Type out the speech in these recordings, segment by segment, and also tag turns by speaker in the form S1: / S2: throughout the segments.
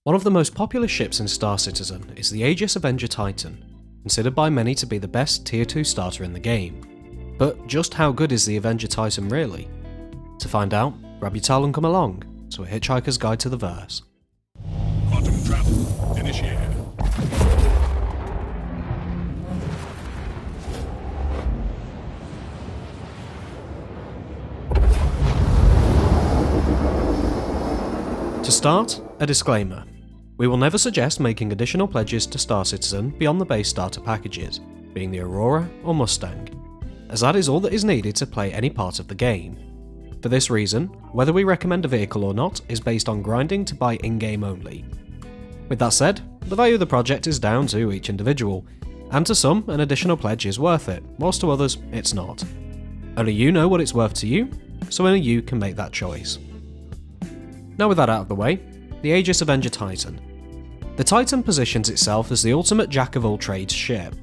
S1: One of the most popular ships in Star Citizen is the Aegis Avenger Titan, considered by many to be the best Tier 2 starter in the game. But just how good is the Avenger Titan really? To find out, grab your towel and come along to A Hitchhiker's Guide to the Verse.
S2: Quantum travel initiated.
S1: To start, a disclaimer. We will never suggest making additional pledges to Star Citizen beyond the base starter packages, being the Aurora or Mustang, as that is all that is needed to play any part of the game. For this reason, whether we recommend a vehicle or not is based on grinding to buy in-game only. With that said, the value of the project is down to each individual, and to some an additional pledge is worth it, whilst to others it's not. Only you know what it's worth to you, so only you can make that choice. Now with that out of the way, the Aegis Avenger Titan. The Titan positions itself as the ultimate jack-of-all-trades ship,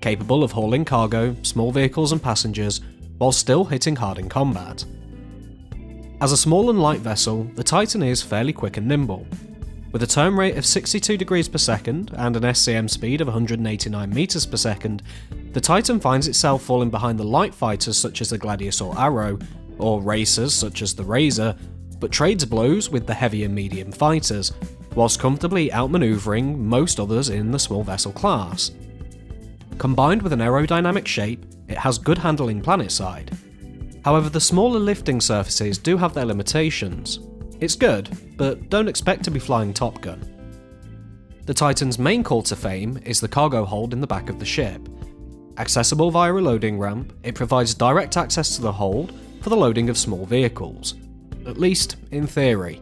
S1: capable of hauling cargo, small vehicles and passengers, while still hitting hard in combat. As a small and light vessel, the Titan is fairly quick and nimble. With a turn rate of 62 degrees per second and an SCM speed of 189 meters per second, the Titan finds itself falling behind the light fighters such as the Gladius or Arrow, or racers such as the Razor, but trades blows with the heavy and medium fighters, whilst comfortably outmaneuvering most others in the small vessel class. Combined with an aerodynamic shape, it has good handling planetside. However, the smaller lifting surfaces do have their limitations. It's good, but don't expect to be flying Top Gun. The Titan's main call to fame is the cargo hold in the back of the ship. Accessible via a loading ramp, it provides direct access to the hold for the loading of small vehicles, at least in theory.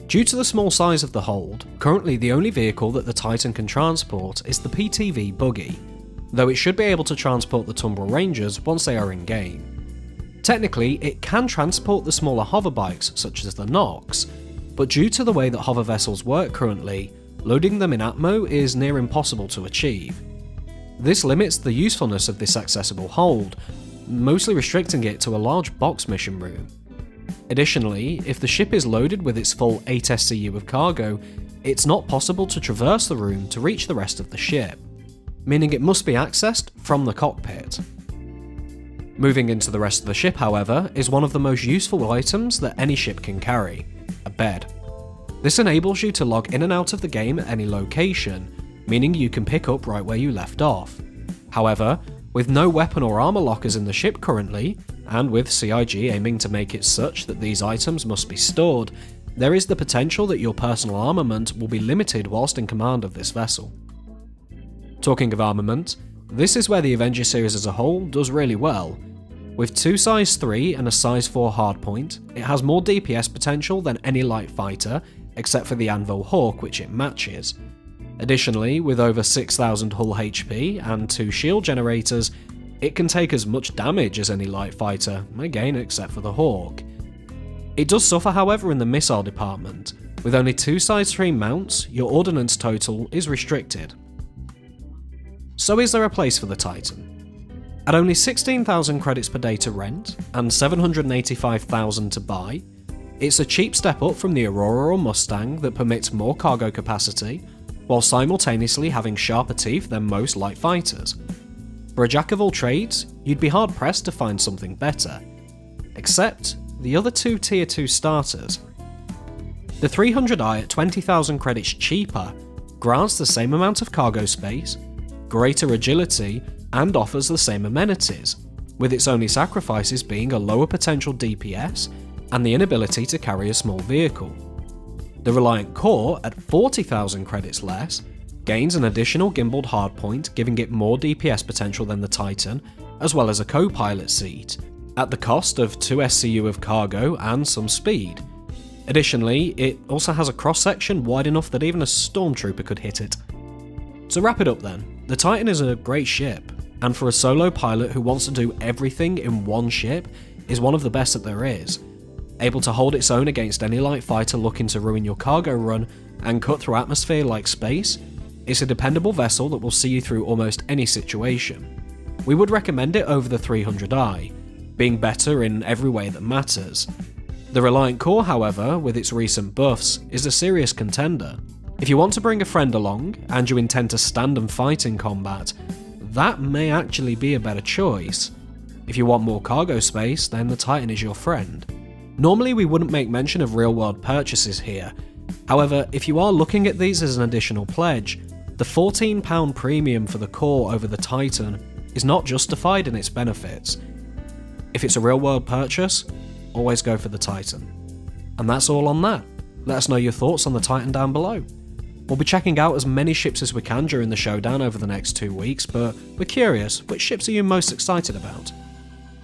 S1: Due to the small size of the hold, currently the only vehicle that the Titan can transport is the PTV buggy, though it should be able to transport the Tumbrel Rangers once they are in game. Technically, it can transport the smaller hover bikes such as the Nox, but due to the way that hover vessels work currently, loading them in Atmo is near impossible to achieve. This limits the usefulness of this accessible hold, mostly restricting it to a large box mission room. Additionally, if the ship is loaded with its full 8 SCU of cargo, it's not possible to traverse the room to reach the rest of the ship, meaning it must be accessed from the cockpit. Moving into the rest of the ship, however, is one of the most useful items that any ship can carry, a bed. This enables you to log in and out of the game at any location, meaning you can pick up right where you left off. However, with no weapon or armor lockers in the ship currently, and with CIG aiming to make it such that these items must be stored, there is the potential that your personal armament will be limited whilst in command of this vessel. Talking of armament, this is where the Avenger series as a whole does really well. With 2 size 3 and a size 4 hardpoint, it has more DPS potential than any light fighter, except for the Anvil Hawk which it matches. Additionally, with over 6000 hull HP and 2 shield generators, it can take as much damage as any light fighter, again except for the Hawk. It does suffer however in the missile department. With only 2 size 3 mounts, your ordnance total is restricted. So is there a place for the Titan? At only 16,000 credits per day to rent, and 785,000 to buy, it's a cheap step up from the Aurora or Mustang that permits more cargo capacity, while simultaneously having sharper teeth than most light fighters. For a jack of all trades, you'd be hard pressed to find something better. Except the other 2 Tier 2 starters. The 300i at 20,000 credits cheaper grants the same amount of cargo space, greater agility, and offers the same amenities, with its only sacrifices being a lower potential DPS and the inability to carry a small vehicle. The Reliant Core at 40,000 credits less gains an additional gimbaled hardpoint, giving it more DPS potential than the Titan, as well as a co-pilot seat, at the cost of 2 SCU of cargo and some speed. Additionally, it also has a cross-section wide enough that even a stormtrooper could hit it. To wrap it up then, the Titan is a great ship, and for a solo pilot who wants to do everything in one ship, is one of the best that there is. Able to hold its own against any light fighter looking to ruin your cargo run and cut through atmosphere like space, it's a dependable vessel that will see you through almost any situation. We would recommend it over the 300i, being better in every way that matters. The Reliant Core, however, with its recent buffs, is a serious contender. If you want to bring a friend along, and you intend to stand and fight in combat, that may actually be a better choice. If you want more cargo space, then the Titan is your friend. Normally we wouldn't make mention of real-world purchases here. However, if you are looking at these as an additional pledge, the £14 premium for the core over the Titan is not justified in its benefits. If it's a real-world purchase, always go for the Titan. And that's all on that. Let us know your thoughts on the Titan down below. We'll be checking out as many ships as we can during the showdown over the next 2 weeks, but we're curious, which ships are you most excited about?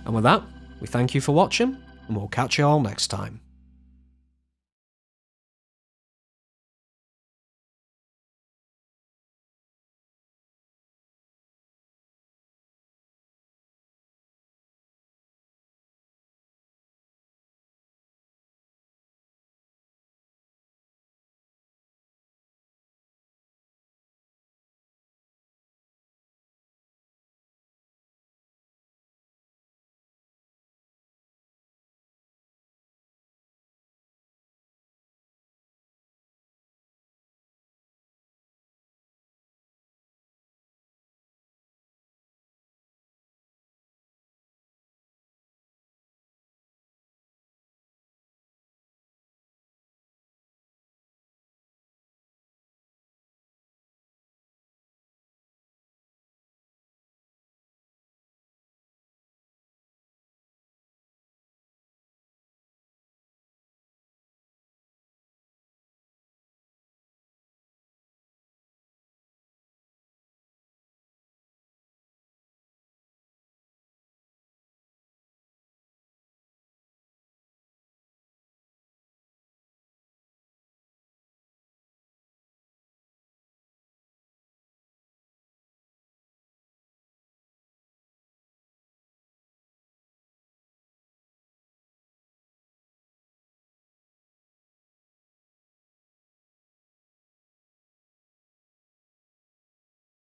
S1: And with that, we thank you for watching, and we'll catch you all next time.